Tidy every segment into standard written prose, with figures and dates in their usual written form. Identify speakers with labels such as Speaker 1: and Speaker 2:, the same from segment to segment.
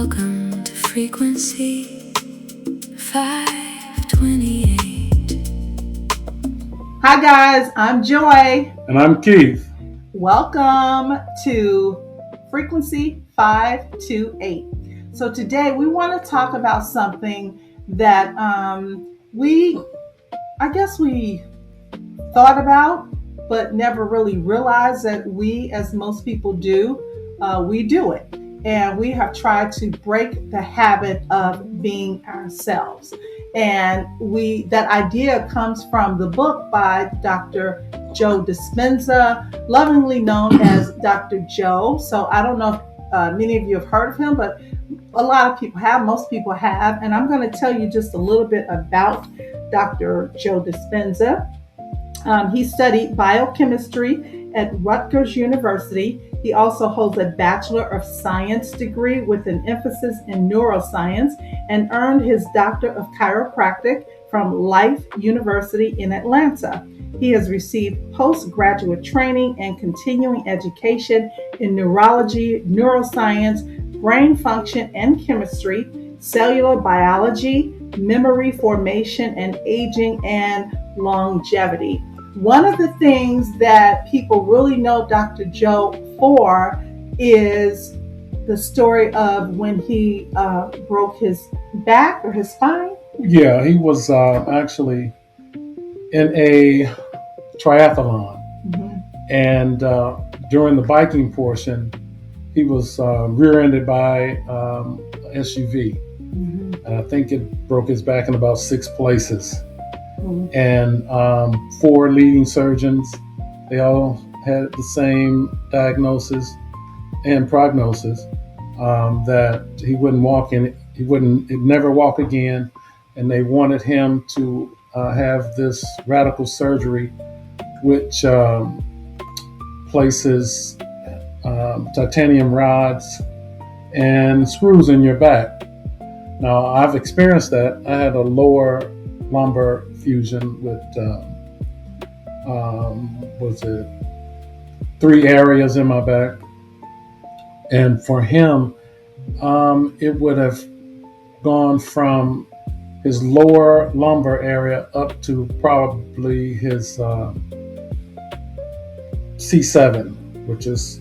Speaker 1: Welcome to frequency 528.
Speaker 2: Hi guys, I'm Joy.
Speaker 3: And I'm Keith.
Speaker 2: Welcome to Frequency 528. So today we want to talk about something that we thought about, but never really realized that we, as most people do, we do it. And we have tried to break the habit of being ourselves. And that idea comes from the book by Dr. Joe Dispenza, lovingly known as Dr. Joe. So I don't know if many of you have heard of him, but a lot of people have, most people have. And I'm going to tell you just a little bit about Dr. Joe Dispenza. He studied biochemistry at Rutgers University. He also holds a Bachelor of Science degree with an emphasis in neuroscience and earned his Doctor of Chiropractic from Life University in Atlanta. He has received postgraduate training and continuing education in neurology, neuroscience, brain function and chemistry, cellular biology, memory formation and aging, and longevity. One of the things that people really know Dr. Joe for is the story of when he broke his back or his spine.
Speaker 3: Yeah, he was actually in a triathlon.
Speaker 2: Mm-hmm.
Speaker 3: And during the biking portion, he was rear-ended by an SUV.
Speaker 2: Mm-hmm.
Speaker 3: And I think it broke his back in about 6 places.
Speaker 2: Mm-hmm.
Speaker 3: And 4 leading surgeons, they all had the same diagnosis and prognosis that he wouldn't walk in, he'd never walk again. And they wanted him to have this radical surgery, which places titanium rods and screws in your back. Now, I've experienced that. I had a lower lumbar fusion with, 3 areas in my back. And for him, it would have gone from his lower lumbar area up to probably his C7, which is,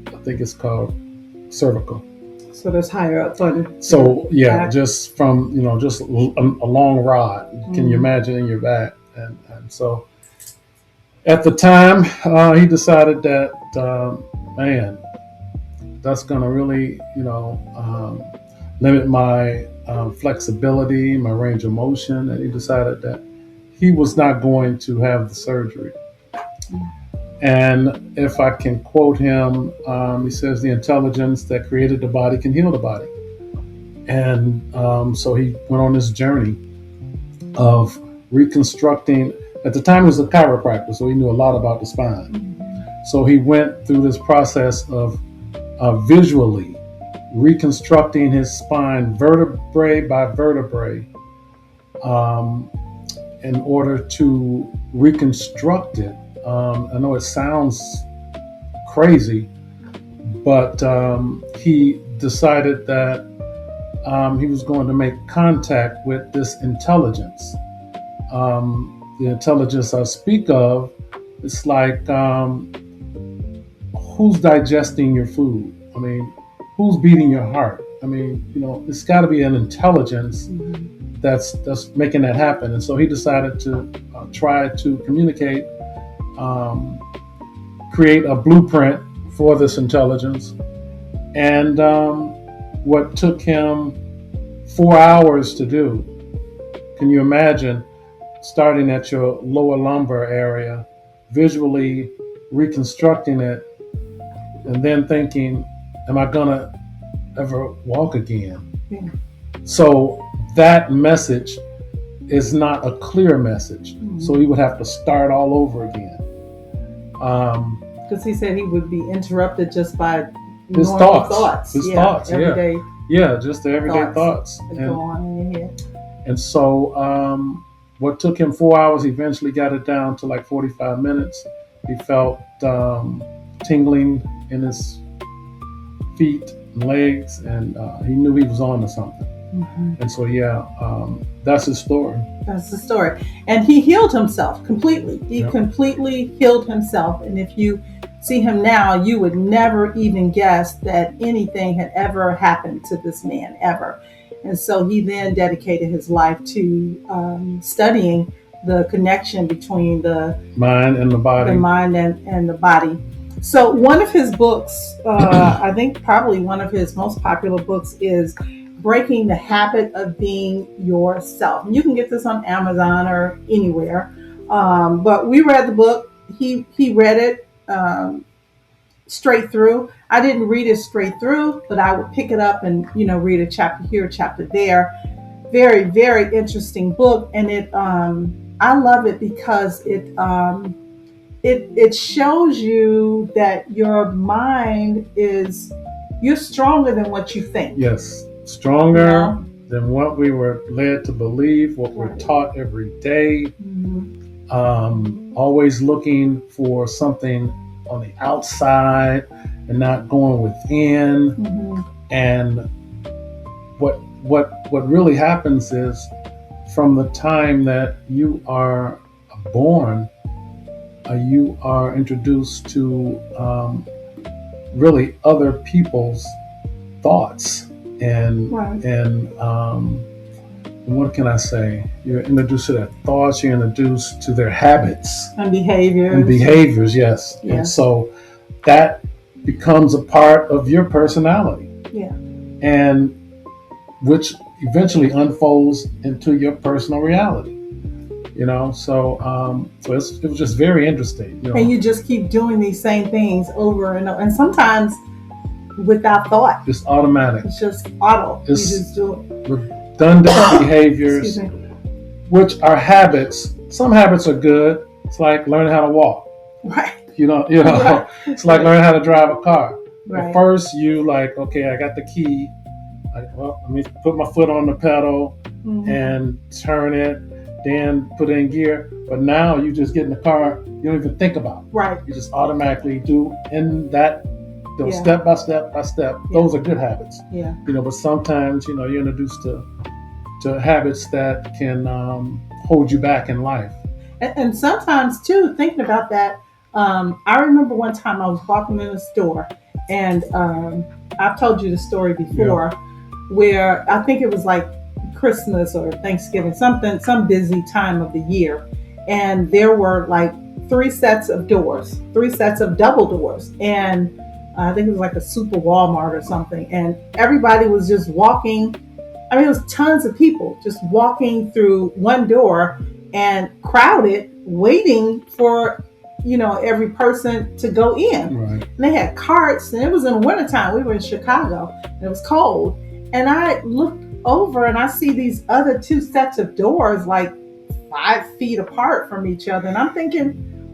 Speaker 3: I think it's called cervical.
Speaker 2: So that's higher up on.
Speaker 3: So yeah,
Speaker 2: back.
Speaker 3: just from, just a long rod. Can you imagine in your back? And so at the time, he decided that, man, that's going to really, limit my flexibility, my range of motion. And he decided that he was not going to have the surgery. And if I can quote him, he says, the intelligence that created the body can heal the body. And so he went on this journey of reconstructing. At the time, he was a chiropractor, so he knew a lot about the spine.
Speaker 2: Mm-hmm.
Speaker 3: So he went through this process of visually reconstructing his spine vertebrae by vertebrae in order to reconstruct it. I know it sounds crazy, but he decided that he was going to make contact with this intelligence. The intelligence I speak of, it's like who's digesting your food? I mean, who's beating your heart? I mean, it's got to be an intelligence that's making that happen. And so he decided to try to communicate, create a blueprint for this intelligence. And what took him 4 hours to do, can you imagine starting at your lower lumbar area, visually reconstructing it, and then thinking, am I gonna ever walk again?
Speaker 2: Yeah.
Speaker 3: So that message is not a clear message.
Speaker 2: Mm-hmm.
Speaker 3: So he would have to start all over again.
Speaker 2: Because he said he would be interrupted just by
Speaker 3: His thoughts. His thoughts,
Speaker 2: everyday
Speaker 3: just the everyday thoughts.
Speaker 2: that go on in your head.
Speaker 3: And so what took him 4 hours, he eventually got it down to like 45 minutes. He felt tingling in his feet, and legs, and he knew he was on to something. And so, that's his story.
Speaker 2: That's the story. And he healed himself completely. He
Speaker 3: Yep.
Speaker 2: completely healed himself. And if you see him now, you would never even guess that anything had ever happened to this man, ever. And so he then dedicated his life to studying the connection between the
Speaker 3: Mind and the body.
Speaker 2: mind and the body. So one of his books, I think probably one of his most popular books, is Breaking the Habit of Being Yourself. And you can get this on Amazon or anywhere. But we read the book. He read it straight through. I didn't read it straight through, but I would pick it up and read a chapter here, a chapter there. Very, very interesting book, and I love it because it shows you that your mind you're stronger than what you think.
Speaker 3: Yes, stronger
Speaker 2: Yeah.
Speaker 3: than what we were led to believe, what we're
Speaker 2: Right.
Speaker 3: taught every day. Always looking for something on the outside and not going within. And what really happens is, from the time that you are born, you are introduced to really other people's thoughts and
Speaker 2: Right.
Speaker 3: and what can I say? You're introduced to their thoughts. You're introduced to their habits
Speaker 2: And behaviors.
Speaker 3: and behaviors. Yes,
Speaker 2: Yeah.
Speaker 3: and so that becomes a part of your personality.
Speaker 2: Yeah.
Speaker 3: And which eventually unfolds into your personal reality. So it was just very interesting.
Speaker 2: And you just keep doing these same things over and over, and sometimes without thought.
Speaker 3: Just automatic,
Speaker 2: It's just auto. You
Speaker 3: It's-
Speaker 2: just do it.
Speaker 3: redundant behaviors,
Speaker 2: Excuse me.
Speaker 3: which are habits. Some habits are good. It's like learning how to walk.
Speaker 2: Right.
Speaker 3: Right. It's like learning how to drive a car.
Speaker 2: Right.
Speaker 3: At first, you okay, I got the key. Let me put my foot on the pedal
Speaker 2: Mhm.
Speaker 3: and turn it, then put it in gear. But now you just get in the car, you don't even think about it.
Speaker 2: Right.
Speaker 3: You just automatically do in that,
Speaker 2: Yeah.
Speaker 3: step by step by step.
Speaker 2: Yeah.
Speaker 3: Those are good habits.
Speaker 2: Yeah.
Speaker 3: But sometimes, you're introduced to habits that can hold you back in life.
Speaker 2: And sometimes too, thinking about that, I remember one time I was walking in a store, and I've told you the story before, where I think it was like Christmas or Thanksgiving, some busy time of the year, and there were like 3 sets of doors, 3 sets of double doors, and I think it was like a super Walmart or something, and everybody was just walking. I mean, it was tons of people just walking through one door and crowded, waiting for every person to go in.
Speaker 3: Right.
Speaker 2: And they had carts, and it was in the wintertime. We were in Chicago, and it was cold. And I looked over, and I see these other 2 sets of doors like 5 feet apart from each other. And I'm thinking,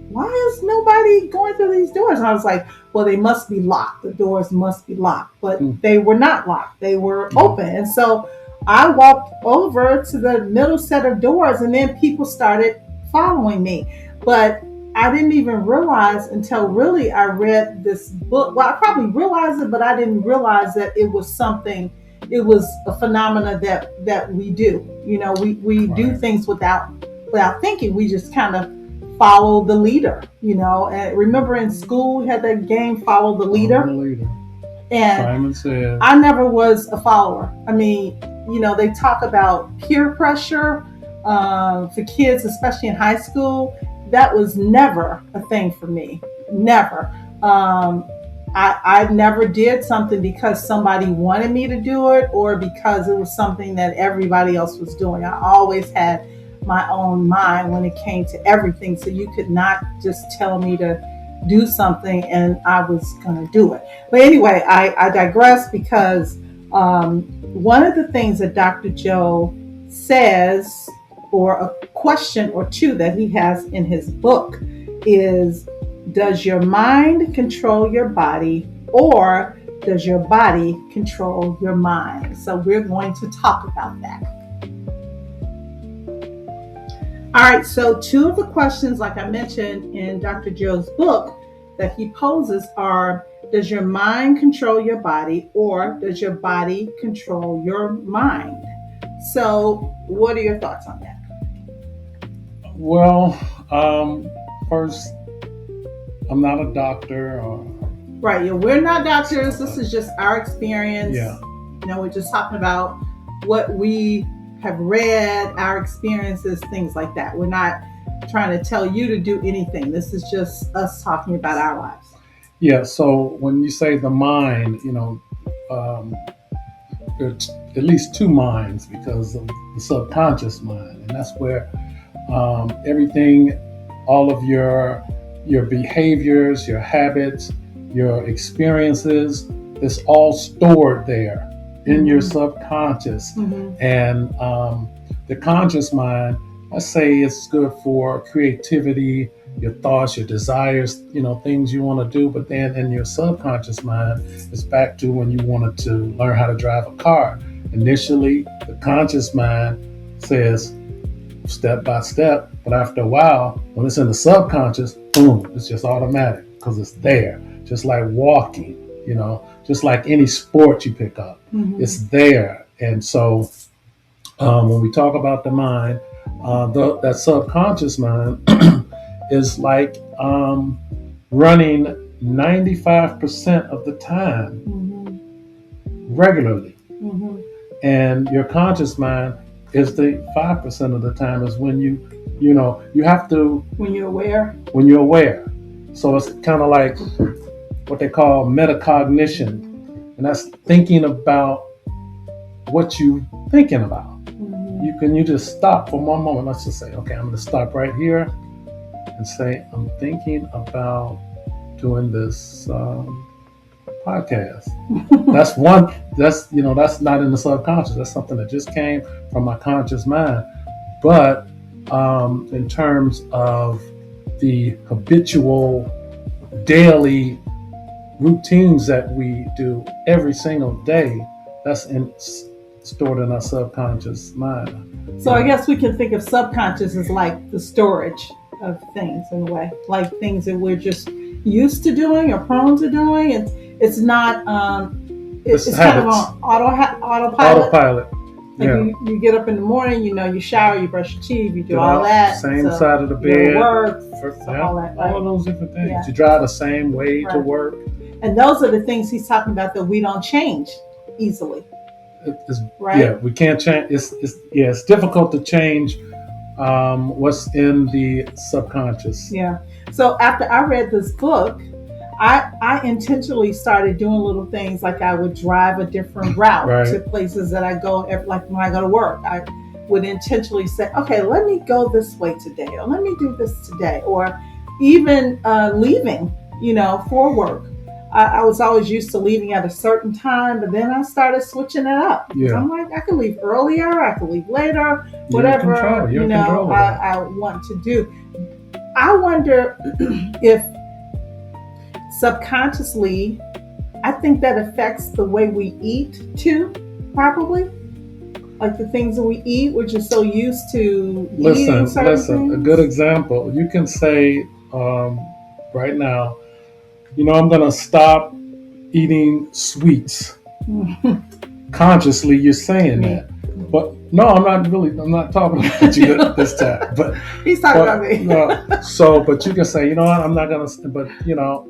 Speaker 2: why is nobody going through these doors? And I was like, well, they must be locked. The doors must be locked. But they were not locked. They were open. And so I walked over to the middle set of doors, and then people started following me. But I didn't even realize until really I read this book. Well, I probably realized it, but I didn't realize that it was something. It was a phenomena that we do. We do
Speaker 3: Right.
Speaker 2: things without thinking. We just kind of follow the leader. And remember in school we had that game, Follow the Leader.
Speaker 3: Follow the leader.
Speaker 2: And
Speaker 3: Simon says.
Speaker 2: I never was a follower. I mean, they talk about peer pressure for kids, especially in high school. That was never a thing for me. Never. I never did something because somebody wanted me to do it or because it was something that everybody else was doing. I always had my own mind when it came to everything. So you could not just tell me to do something and I was going to do it. But anyway, I digress because one of the things that Dr. Joe says, or a question or two that he has in his book, is, does your mind control your body, or does your body control your mind? So we're going to talk about that. All right, so 2 of the questions, like I mentioned in Dr. Joe's book, that he poses are, Does your mind control your body, or does your body control your mind? So, what are your thoughts on that?
Speaker 3: Well, first, I'm not a doctor. Or,
Speaker 2: Right. Yeah, we're not doctors. This is just our experience.
Speaker 3: yeah.
Speaker 2: We're just talking about what we have read, our experiences, things like that. We're not trying to tell you to do anything. This is just us talking about our lives.
Speaker 3: Yeah. So when you say the mind, there's at least two minds because of the subconscious mind, and that's where everything, all of your behaviors, your habits, your experiences, is all stored there in your subconscious.
Speaker 2: Mm-hmm.
Speaker 3: And the conscious mind, I say it's good for creativity, your thoughts, your desires, things you want to do. But then in your subconscious mind, it's back to when you wanted to learn how to drive a car. Initially, the conscious mind says step by step, but after a while, when it's in the subconscious, boom, it's just automatic because it's there. Just like walking, just like any sport you pick up, it's there. And so when we talk about the mind, that subconscious mind is like running 95% of the time regularly. And your conscious mind is the 5% of the time is when you have to,
Speaker 2: When you're aware.
Speaker 3: So it's kind of like what they call metacognition, and that's thinking about what you're thinking about. You just stop for one moment. Let's just say, okay, I'm going to stop right here and say, I'm thinking about doing this podcast. That's not in the subconscious. That's something that just came from my conscious mind. But in terms of the habitual daily routines that we do every single day, that's stored in our subconscious mind.
Speaker 2: So I guess we can think of subconscious as like the storage of things in a way, like things that we're just used to doing or prone to doing. It's not. It's kind of on autopilot.
Speaker 3: Autopilot.
Speaker 2: Like
Speaker 3: Yeah.
Speaker 2: you get up in the morning, you shower, you brush your teeth, you do all that.
Speaker 3: Same
Speaker 2: so
Speaker 3: side of the
Speaker 2: you go to
Speaker 3: bed.
Speaker 2: work,
Speaker 3: Yeah,
Speaker 2: all that, right?
Speaker 3: all of those different things.
Speaker 2: Yeah.
Speaker 3: You drive the same way to
Speaker 2: Right.
Speaker 3: work.
Speaker 2: And those are the things he's talking about that we don't change easily.
Speaker 3: It's,
Speaker 2: Right.
Speaker 3: Yeah, we can't change. It's difficult to change what's in the subconscious.
Speaker 2: Yeah. So after I read this book, I intentionally started doing little things, like I would drive a different route
Speaker 3: Right.
Speaker 2: to places that I go, like when I go to work. I would intentionally say, okay, let me go this way today, or let me do this today, or even leaving, for work. I was always used to leaving at a certain time, but then I started switching it up.
Speaker 3: Yeah.
Speaker 2: I'm like, I could leave earlier, I could leave later,
Speaker 3: You're in
Speaker 2: whatever
Speaker 3: control. You're in control of that.
Speaker 2: I want to do. I wonder if subconsciously, I think that affects the way we eat too, probably. Like the things that we eat, we're just so used to eating certain things.
Speaker 3: A good example. You can say right now, I'm going to stop eating sweets. Consciously, you're saying that. But no, I'm not talking about you this time. But
Speaker 2: He's talking about me.
Speaker 3: No, but you can say, you know what, I'm not going to, but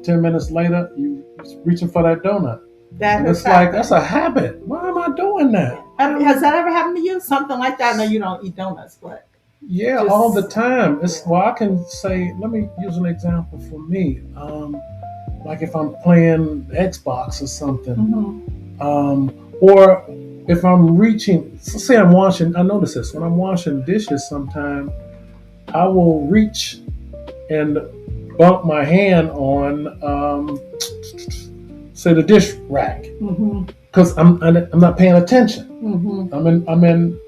Speaker 3: 10 minutes later, you reaching for that donut. And it's like, that's a habit. Why am I doing that?
Speaker 2: Has that ever happened to you? Something like that? I know you don't eat donuts, but.
Speaker 3: Yeah, all the time. I can say, let me use an example for me. Like if I'm playing Xbox or something, or if I'm reaching, say I'm washing, I notice this, when I'm washing dishes sometime, I will reach and bump my hand on, say the dish rack, because I'm not paying attention. I'm in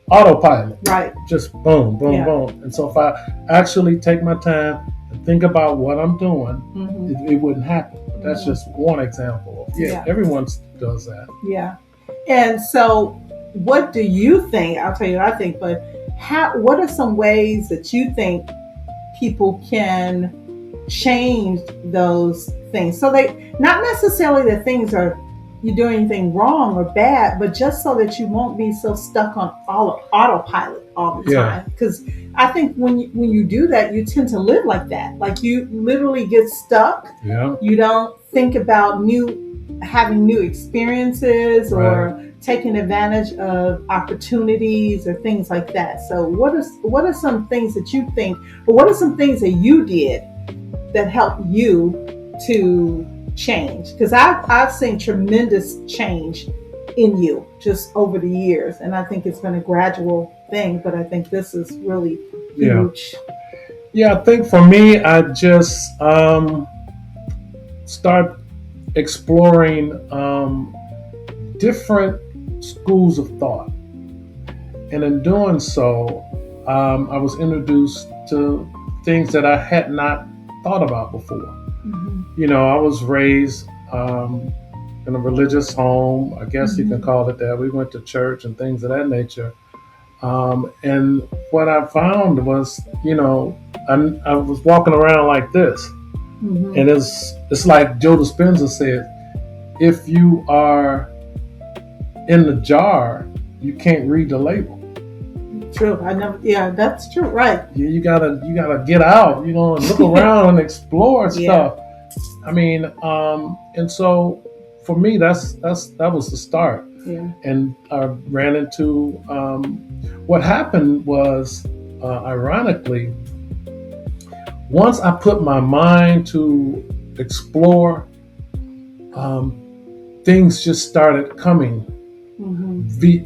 Speaker 3: autopilot.
Speaker 2: Right.
Speaker 3: Just boom, boom, boom. And so if I actually take my time and think about what I'm doing, it wouldn't happen. But that's just one example. Everyone does that.
Speaker 2: Yeah. And so what do you think? I'll tell you what I think, but what are some ways that you think people can change those things. So they, not necessarily that things are, you doing anything wrong or bad, but just so that you won't be so stuck on autopilot all the
Speaker 3: Yeah.
Speaker 2: time. Because I think when you do that, you tend to live like that. Like you literally get stuck.
Speaker 3: Yeah.
Speaker 2: You don't think about having new experiences or
Speaker 3: Right.
Speaker 2: taking advantage of opportunities or things like that. So what are some things that you think, or what are some things that you did that helped you to change? Because I've seen tremendous change in you just over the years, and I think it's been a gradual thing, but I think this is really
Speaker 3: Yeah.
Speaker 2: huge.
Speaker 3: Yeah, I think for me, I just start exploring different schools of thought. And in doing so, I was introduced to things that I had not thought about before. You know, I was raised in a religious home. I guess you can call it that. We went to church and things of that nature. And what I found was, you know, I was walking around like this. And it's like Joe Dispenza said, if you are in the jar, you can't read the label.
Speaker 2: True. I never. Yeah, that's true. Right.
Speaker 3: You gotta get out, you know, and look around and explore stuff. I mean, and so for me, that was the start.
Speaker 2: Yeah.
Speaker 3: And I ran into what happened was, ironically, once I put my mind to explore, things just started coming. Be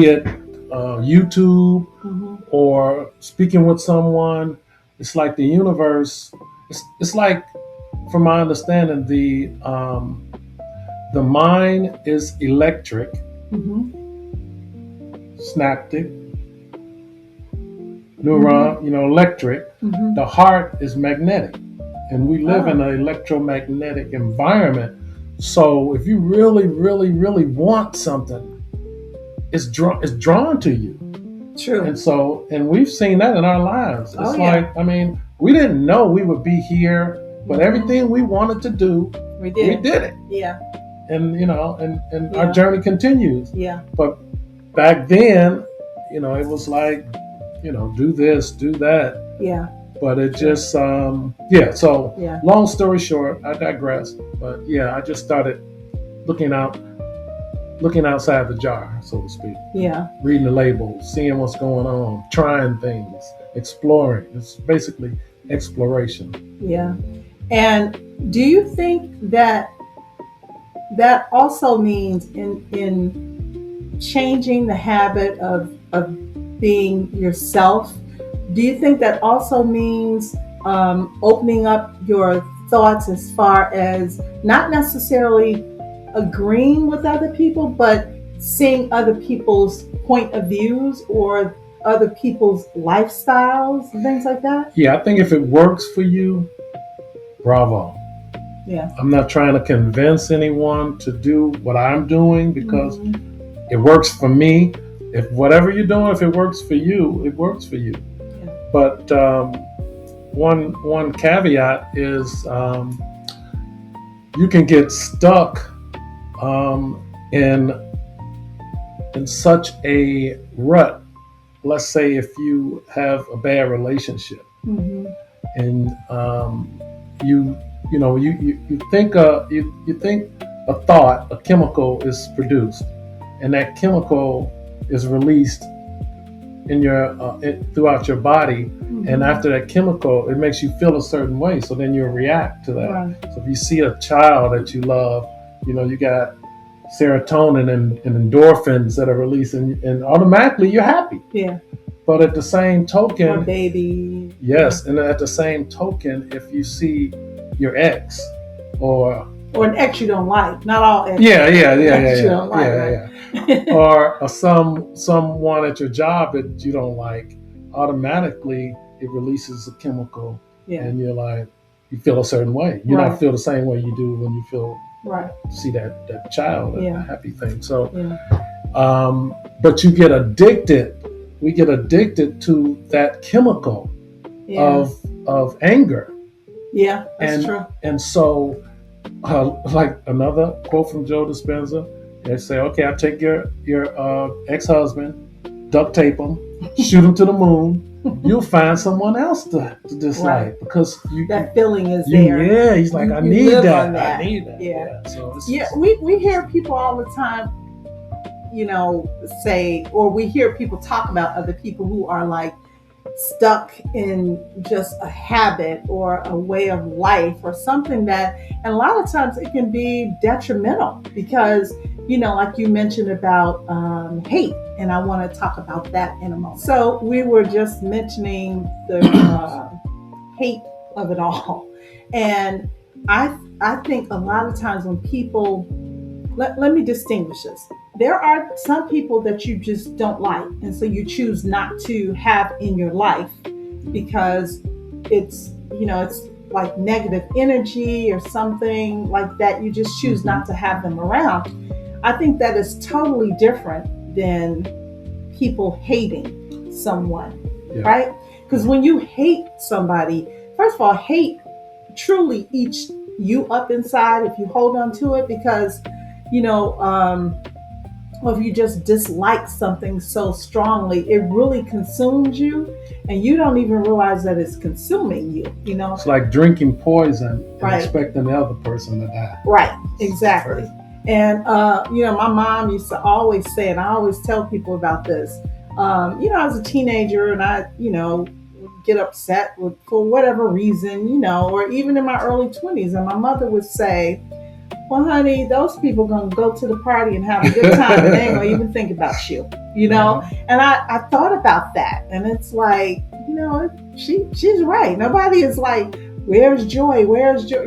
Speaker 3: it YouTube or speaking with someone. It's like the universe. It's like, from my understanding, the mind is electric, synaptic, neuron, you know, electric. The heart is magnetic, and we live in an electromagnetic environment. So if you really, really, really want something, it's drawn to you.
Speaker 2: True.
Speaker 3: And we've seen that in our lives. It's like, I mean, we didn't know we would be here, but everything we wanted to do,
Speaker 2: we did
Speaker 3: it.
Speaker 2: Yeah.
Speaker 3: And, you know, and our journey continues.
Speaker 2: Yeah.
Speaker 3: But back then, you know, it was like, you know, do this, do that.
Speaker 2: Yeah.
Speaker 3: But it just, So long story short, I digress. But yeah, I just started looking outside the jar, so to speak.
Speaker 2: Yeah.
Speaker 3: Reading the labels, seeing what's going on, trying things, exploring. It's basically exploration.
Speaker 2: Yeah. And do you think that also means in changing the habit of being yourself? Do you think that also means opening up your thoughts as far as not necessarily agreeing with other people, but seeing other people's point of views or other people's lifestyles and things like that?
Speaker 3: Yeah, I think if it works for you, bravo.
Speaker 2: Yeah.
Speaker 3: I'm not trying to convince anyone to do what I'm doing because it works for me. If whatever you're doing, if it works for you, it works for you.
Speaker 2: Yeah.
Speaker 3: But one caveat is you can get stuck in such a rut. Let's say if you have a bad relationship and you think a thought, a chemical is produced, and that chemical is released in your throughout your body, and after that chemical, it makes you feel a certain way. So then you'll react to that.
Speaker 2: Right.
Speaker 3: So if you see a child that you love, you know, you got serotonin and endorphins that are released, and automatically you're happy.
Speaker 2: Yeah.
Speaker 3: But at the same token,
Speaker 2: Or baby.
Speaker 3: yes, and at the same token, if you see your ex or
Speaker 2: an ex you don't like, not all exes.
Speaker 3: Yeah.
Speaker 2: Ex you don't like, right?
Speaker 3: or someone at your job that you don't like, automatically it releases a chemical, and you're like, you feel a certain way. You don't feel the same way you do when you see that child, a happy thing. So, but you get addicted. We get addicted to that chemical of anger.
Speaker 2: Yeah, that's
Speaker 3: And
Speaker 2: true.
Speaker 3: and so, like another quote from Joe Dispenza, they say, "Okay, I'll take your ex-husband, duct tape him, shoot him to the moon. You'll find someone else to
Speaker 2: Right.
Speaker 3: dislike because
Speaker 2: That feeling is
Speaker 3: you
Speaker 2: there.
Speaker 3: yeah." He's like, "I
Speaker 2: You
Speaker 3: need
Speaker 2: live on
Speaker 3: that. I
Speaker 2: that.
Speaker 3: need that."
Speaker 2: Yeah.
Speaker 3: Yeah. So it's
Speaker 2: Yeah,
Speaker 3: just
Speaker 2: we hear people all the time, say, or we hear people talk about other people who are like stuck in just a habit or a way of life or something that, and a lot of times it can be detrimental because, like you mentioned about hate, and I want to talk about that in a moment. So we were just mentioning the hate of it all. And I think a lot of times when people, let me distinguish this. There are some people that you just don't like, and so you choose not to have in your life because it's like negative energy or something like that. You just choose not to have them around. I think that is totally different than people hating someone,
Speaker 3: yeah.
Speaker 2: right? Because when you hate somebody, first of all, hate truly eats you up inside if you hold on to it because you know or if you just dislike something so strongly, it really consumes you and you don't even realize that it's consuming you.
Speaker 3: It's like drinking poison and
Speaker 2: Right.
Speaker 3: expecting the other person to die.
Speaker 2: Right, exactly. And my mom used to always say, and I always tell people about this. I was a teenager, and I, get upset for whatever reason, or even in my early 20s, and my mother would say, "Well, honey, those people gonna go to the party and have a good time, and they ain't gonna even think about you."
Speaker 3: Yeah.
Speaker 2: And I thought about that, and it's like, she's right. Nobody is like, "Where's joy? Where's joy?"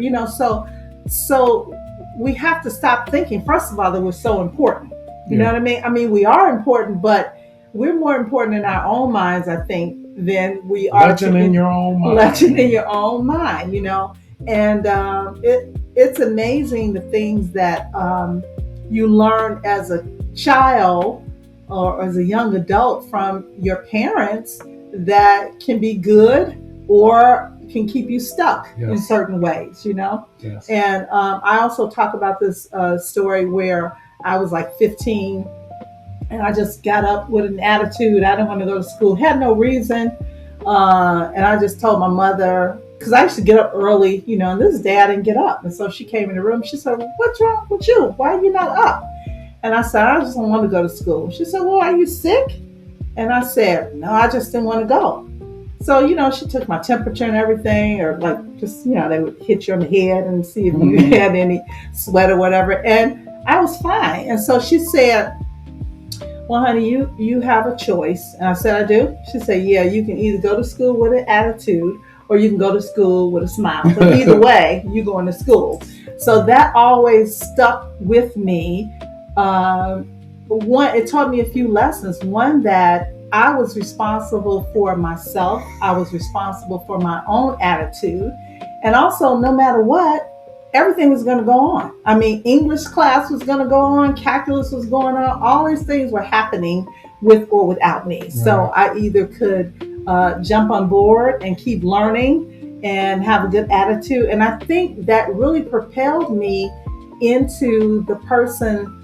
Speaker 2: So we have to stop thinking, first of all, that we're so important. You know what I mean? I mean, we are important, but we're more important in our own minds, I think, than we are
Speaker 3: Legend in your own mind.
Speaker 2: Legend in your own mind, And it's amazing the things that you learn as a child or as a young adult from your parents that can be good or can keep you stuck in certain ways,
Speaker 3: Yes.
Speaker 2: And I also talk about this story where I was like 15 and I just got up with an attitude. I didn't want to go to school, had no reason. And I just told my mother, because I used to get up early, and this day I didn't get up. And so she came in the room. She said, "What's wrong with you? Why are you not up?" And I said, "I just don't want to go to school." She said, "Well, are you sick?" And I said, "No, I just didn't want to go." So, she took my temperature and everything, or like just, they would hit you on the head and see if you had any sweat or whatever. And I was fine. And so she said, "Well, honey, you have a choice." And I said, "I do?" She said, "Yeah, you can either go to school with an attitude or you can go to school with a smile. But either way, you're going to school." So that always stuck with me. It taught me a few lessons. One, that I was responsible for myself. I was responsible for my own attitude. And also, no matter what, everything was going to go on. I mean, English class was going to go on, calculus was going on. All these things were happening with or without me. Right. So I either could jump on board and keep learning and have a good attitude. And I think that really propelled me into the person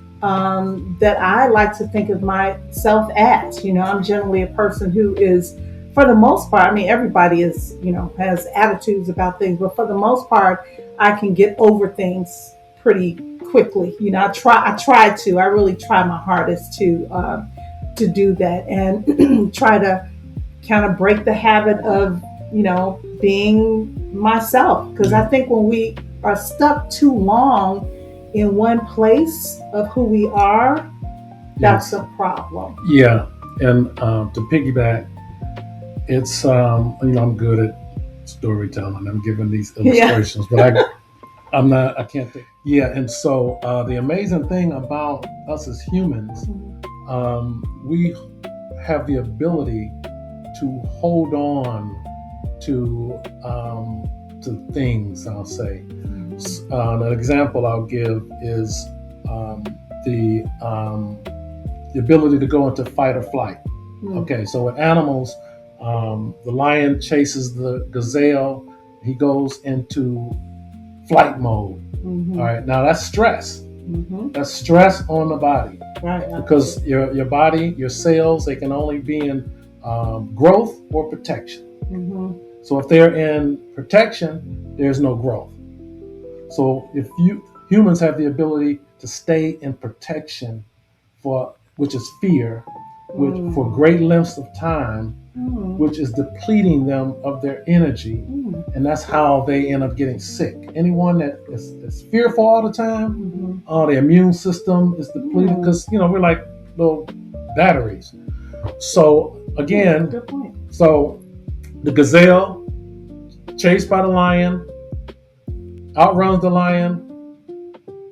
Speaker 2: that I like to think of myself as. I'm generally a person who is, for the most part, I mean, everybody is, has attitudes about things, but for the most part, I can get over things pretty quickly. I really try my hardest to do that and try to kind of break the habit of, being myself. Because I think when we are stuck too long in one place of who we are, that's a problem.
Speaker 3: Yeah. And to piggyback, it's, I'm good at storytelling. I'm giving these illustrations, but I can't think. Yeah. And so the amazing thing about us as humans, we have the ability to hold on to things, I'll say. An example I'll give is the ability to go into fight or flight. Okay, so with animals, the lion chases the gazelle he goes into flight mode.
Speaker 2: Mhm.
Speaker 3: All right, now that's stress.
Speaker 2: Mhm.
Speaker 3: That's stress on the body
Speaker 2: Right.
Speaker 3: because your body, your cells, they can only be in growth or protection.
Speaker 2: Mhm.
Speaker 3: So if they're in protection, there's no growth. So if humans have the ability to stay in protection for which is fear, which for great lengths of time,
Speaker 2: Mhm.
Speaker 3: which is depleting them of their energy,
Speaker 2: Mhm.
Speaker 3: and that's how they end up getting sick. Anyone that is fearful all the time,
Speaker 2: Mhm.
Speaker 3: the immune system is depleted because we're like little batteries. So again,
Speaker 2: Good point.
Speaker 3: so the gazelle chased by the lion, outruns the lion.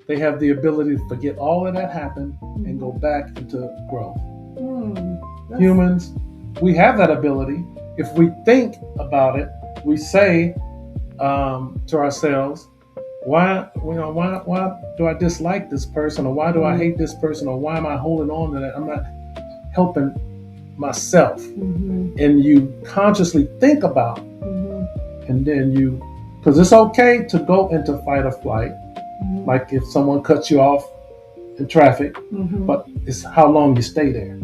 Speaker 3: They have the ability to forget all of that happened and go back into growth. Humans, we have that ability. If we think about it, we say to ourselves, why do I dislike this person, or why do I hate this person, or why am I holding on to that? I'm not helping myself. And you consciously think about, and then because it's okay to go into fight or flight, like if someone cuts you off in traffic, but it's how long you stay there.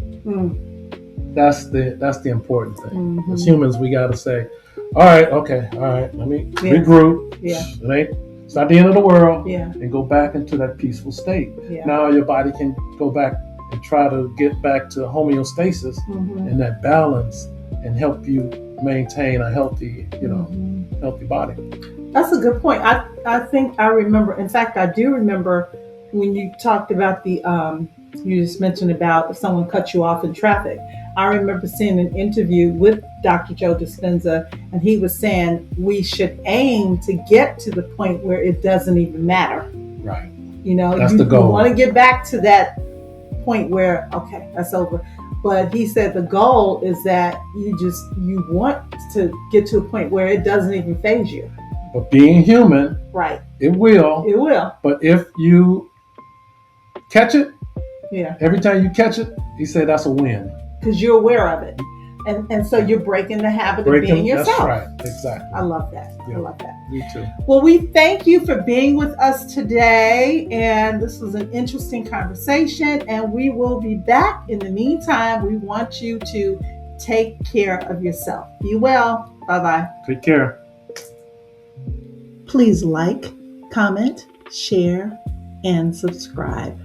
Speaker 3: That's the important thing. As humans, we got to say, all right, let me regroup. It's not the end of the world, and go back into that peaceful state. Now your body can go back and try to get back to homeostasis and that balance, and help you maintain a healthy, healthy body.
Speaker 2: That's a good point. I think I remember. In fact, I do remember when you talked about you just mentioned about if someone cuts you off in traffic. I remember seeing an interview with Dr. Joe Dispenza, and he was saying we should aim to get to the point where it doesn't even matter.
Speaker 3: Right.
Speaker 2: That's
Speaker 3: the goal.
Speaker 2: You want to get back to that point where, okay, that's over. But he said the goal is that you want to get to a point where it doesn't even faze you.
Speaker 3: But being human,
Speaker 2: right?
Speaker 3: It will.
Speaker 2: It will.
Speaker 3: But if you catch it,
Speaker 2: yeah.
Speaker 3: Every time you catch it, he said that's a win.
Speaker 2: Because you're aware of it. And so you're breaking the habit of being yourself.
Speaker 3: That's right. Exactly.
Speaker 2: I love that.
Speaker 3: Yeah.
Speaker 2: I love that.
Speaker 3: Me too.
Speaker 2: Well, we thank you for being with us today. And this was an interesting conversation. And we will be back. In the meantime, we want you to take care of yourself. Be well. Bye-bye.
Speaker 3: Take care.
Speaker 2: Please like, comment, share, and subscribe.